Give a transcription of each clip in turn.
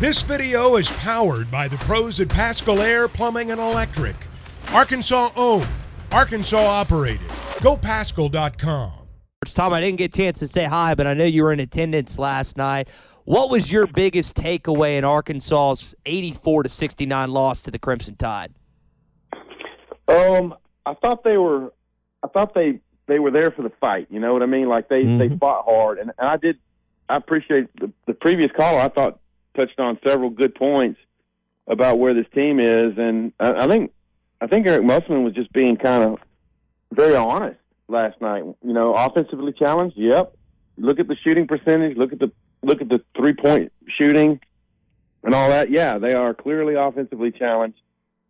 This video is powered by the pros at Pascal Air Plumbing and Electric. Arkansas owned, Arkansas operated. GoPascal.com. Tom, I didn't get a chance to say hi, but I know you were in attendance last night. What was your biggest takeaway in Arkansas's 84-69 loss to the Crimson Tide? I thought they were there for the fight. You know what I mean? Like they fought hard, and I appreciate the previous caller. I thought touched on several good points about where this team is, and I think Eric Musselman was just being kind of very honest last night. You know, offensively challenged. Yep. Look at the shooting percentage. Look at the 3-point shooting and all that. Yeah, they are clearly offensively challenged.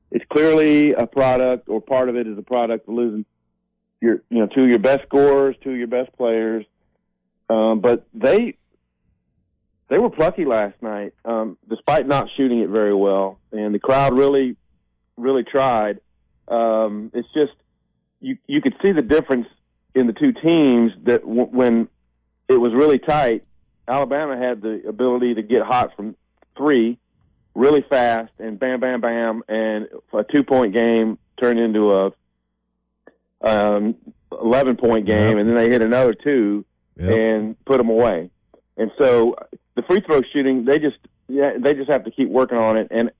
It's clearly a product, or part of it is a product of losing two of your best scorers, two of your best players. But they were plucky last night, despite not shooting it very well, and the crowd really, really tried. It's just you could see the difference in the two teams that when it was really tight, Alabama had the ability to get hot from three really fast, and bam, bam, bam, and a 2-point game turned into a 11-point game, and then they hit another two and put them away. And so the free throw shooting, they just have to keep working on it. And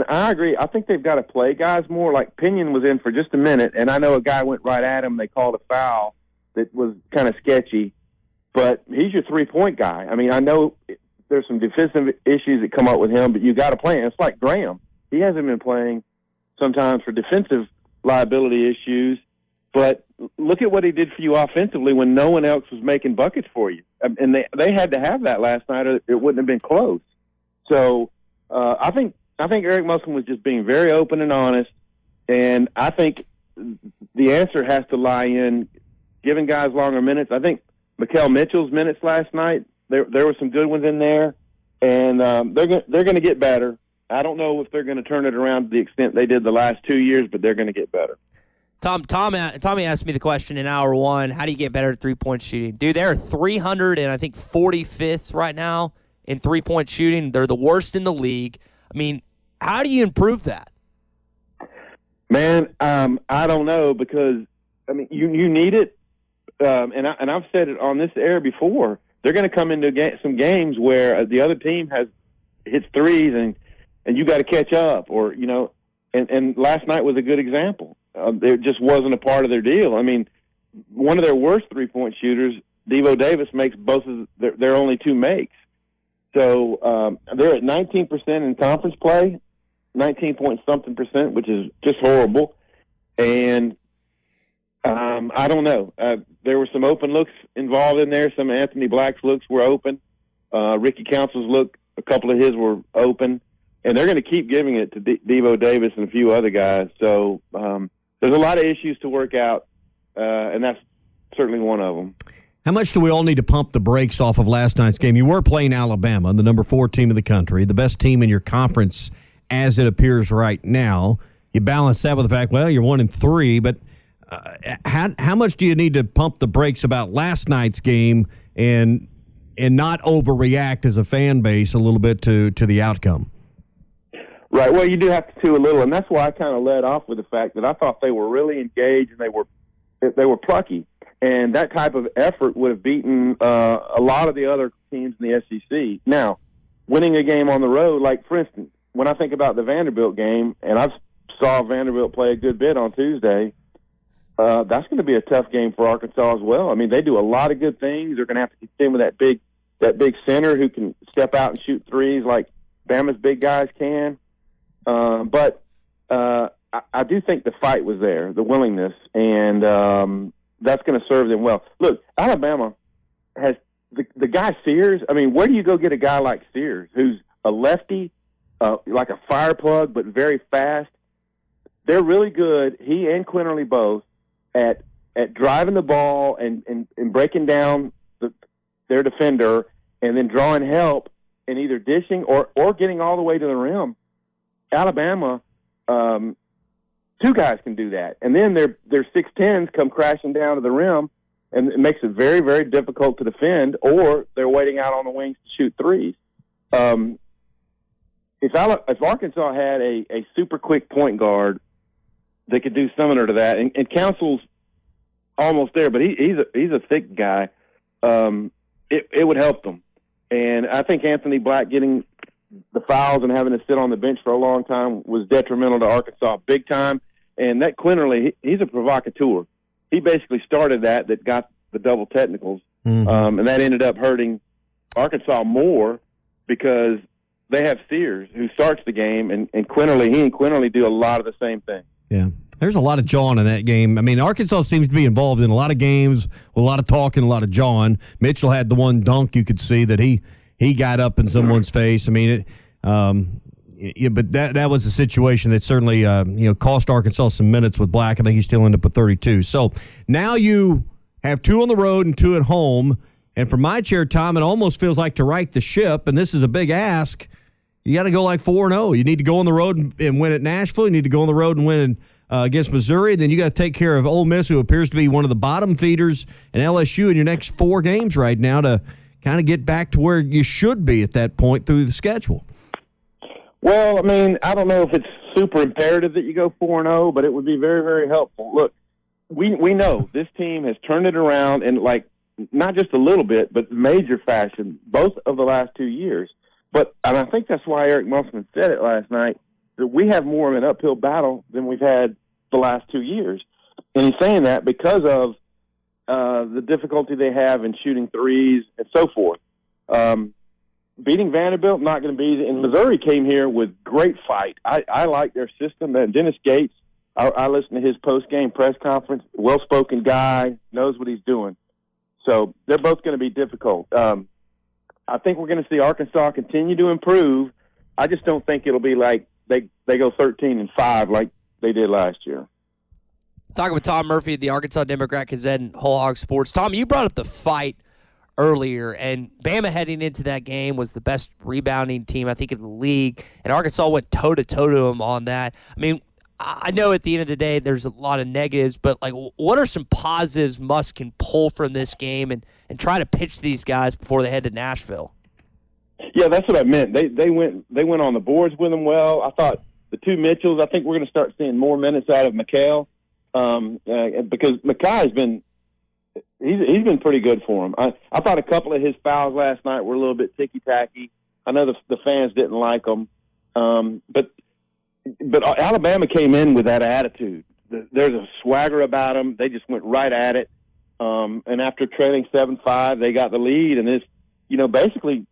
I agree. I think they've got to play guys more. Like Pinion was in for just a minute, and I know a guy went right at him. They called a foul that was kind of sketchy, but he's your 3-point guy. I mean, I know there's some defensive issues that come up with him, but you got to play him. It's like Graham. He hasn't been playing sometimes for defensive liability issues, but look at what he did for you offensively when no one else was making buckets for you. And they had to have that last night, or it wouldn't have been close. So I think Eric Musselman was just being very open and honest, and I think the answer has to lie in giving guys longer minutes. I think Mikal Mitchell's minutes last night, there were some good ones in there, and they're going to get better. I don't know if they're going to turn it around to the extent they did the last 2 years, but they're going to get better. Tommy asked me the question in hour one, how do you get better at three-point shooting? Dude, they're 345th right now in three-point shooting. They're the worst in the league. I mean, how do you improve that? Man, I don't know, because, I mean, you need it. And I've said it on this air before. They're going to come into some games where the other team hits threes, and you got to catch up, or, you know, and last night was a good example. It just wasn't a part of their deal. I mean, one of their worst three-point shooters, Devo Davis, makes both of their only two makes. So they're at 19% in conference play, 19-point-something%, which is just horrible. And I don't know. There were some open looks involved in there. Some of Anthony Black's looks were open. Ricky Council's look, a couple of his were open. And they're going to keep giving it to Devo Davis and a few other guys. So there's a lot of issues to work out, and that's certainly one of them. How much do we all need to pump the brakes off of last night's game? You were playing Alabama, the number 4 team in the country, the best team in your conference as it appears right now. You balance that with the fact, well, you're 1-3, but how much do you need to pump the brakes about last night's game and not overreact as a fan base a little bit to the outcome? Right. Well, you do have to a little, and that's why I kind of led off with the fact that I thought they were really engaged and they were plucky, and that type of effort would have beaten a lot of the other teams in the SEC. Now, winning a game on the road, like for instance, when I think about the Vanderbilt game, and I saw Vanderbilt play a good bit on Tuesday, that's going to be a tough game for Arkansas as well. I mean, they do a lot of good things. They're going to have to contend with that big center who can step out and shoot threes like Bama's big guys can. But I do think the fight was there, the willingness, and that's going to serve them well. Look, Alabama has the guy Sears. I mean, where do you go get a guy like Sears, who's a lefty, like a fire plug, but very fast? They're really good, he and Quinterly both, at driving the ball and breaking down their defender, and then drawing help and either dishing or getting all the way to the rim. Alabama, 2 guys can do that, and then their 6'10s come crashing down to the rim, and it makes it very, very difficult to defend, or they're waiting out on the wings to shoot threes. if Arkansas had a super quick point guard that could do similar to that, and Council's almost there, but he's a thick guy, it would help them. And I think Anthony Black getting the fouls and having to sit on the bench for a long time was detrimental to Arkansas big time. And that Quinterly, he's a provocateur. He basically started that got the double technicals, and that ended up hurting Arkansas more because they have Sears who starts the game, and Quinterly do a lot of the same thing. Yeah. There's a lot of jawing in that game. I mean, Arkansas seems to be involved in a lot of games with a lot of talking, a lot of jawing. Mitchell had the one dunk you could see that he got up in someone's face. I mean, but that was a situation that certainly cost Arkansas some minutes with Black. I think he still ended up with 32. So now you have 2 on the road and 2 at home. And from my chair, Tom, it almost feels like to right the ship, and this is a big ask, you got to go like 4-0. You need to go on the road and win at Nashville. You need to go on the road and win against Missouri. Then you got to take care of Ole Miss, who appears to be one of the bottom feeders, and LSU in your next 4 games right now to kind of get back to where you should be at that point through the schedule. Well, I mean, I don't know if it's super imperative that you go 4-0, but it would be very, very helpful. Look, we know this team has turned it around in, like, not just a little bit, but major fashion, both of the last 2 years. And I think that's why Eric Musselman said it last night, that we have more of an uphill battle than we've had the last 2 years. And he's saying that because of the difficulty they have in shooting threes and so forth. Beating Vanderbilt, not going to be. And Missouri came here with great fight. I like their system. And Dennis Gates, I listened to his post-game press conference, well-spoken guy, knows what he's doing. So they're both going to be difficult. I think we're going to see Arkansas continue to improve. I just don't think it'll be like they go 13-5 like they did last year. Talking with Tom Murphy, the Arkansas Democrat-Gazette and Whole Hog Sports. Tom, you brought up the fight earlier, and Bama heading into that game was the best rebounding team, I think, in the league, and Arkansas went toe-to-toe to them on that. I mean, I know at the end of the day there's a lot of negatives, but like, what are some positives Musk can pull from this game and try to pitch these guys before they head to Nashville? Yeah, that's what I meant. They went on the boards with them well. I thought the 2 Mitchells, I think we're going to start seeing more minutes out of McHale because Makai's been he's been pretty good for him. I thought a couple of his fouls last night were a little bit ticky-tacky. I know the fans didn't like them, but Alabama came in with that attitude. There's a swagger about them. They just went right at it. And after trailing 7-5, they got the lead. And basically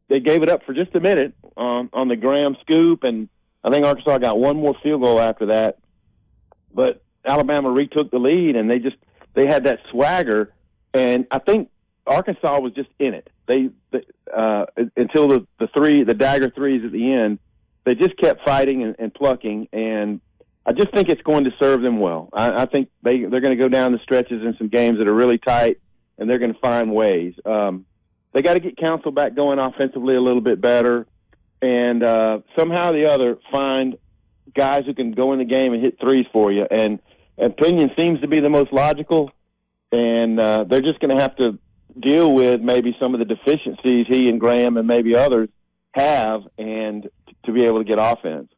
they gave it up for just a minute on the Graham scoop. And I think Arkansas got one more field goal after that. But Alabama retook the lead, and they had that swagger. And I think Arkansas was just in it. They until the dagger threes at the end. They just kept fighting and plucking, and I just think it's going to serve them well. I think they're going to go down the stretches in some games that are really tight, and they're going to find ways. They got to get Council back going offensively a little bit better, and somehow or the other find guys who can go in the game and hit threes for you. And Pinion seems to be the most logical, and they're just going to have to deal with maybe some of the deficiencies he and Graham and maybe others have, and to be able to get offense.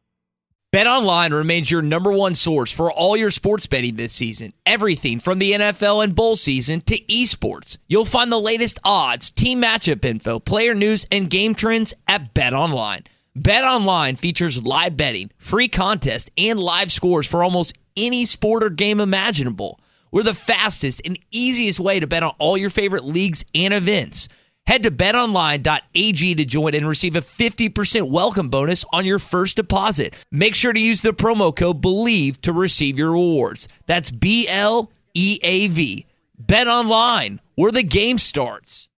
BetOnline remains your number one source for all your sports betting this season. Everything from the NFL and bowl season to esports. You'll find the latest odds, team matchup info, player news, and game trends at BetOnline. BetOnline features live betting, free contests, and live scores for almost any sport or game imaginable. We're the fastest and easiest way to bet on all your favorite leagues and events. Head to betonline.ag to join and receive a 50% welcome bonus on your first deposit. Make sure to use the promo code BELIEVE to receive your rewards. That's BLEAV. BetOnline, where the game starts.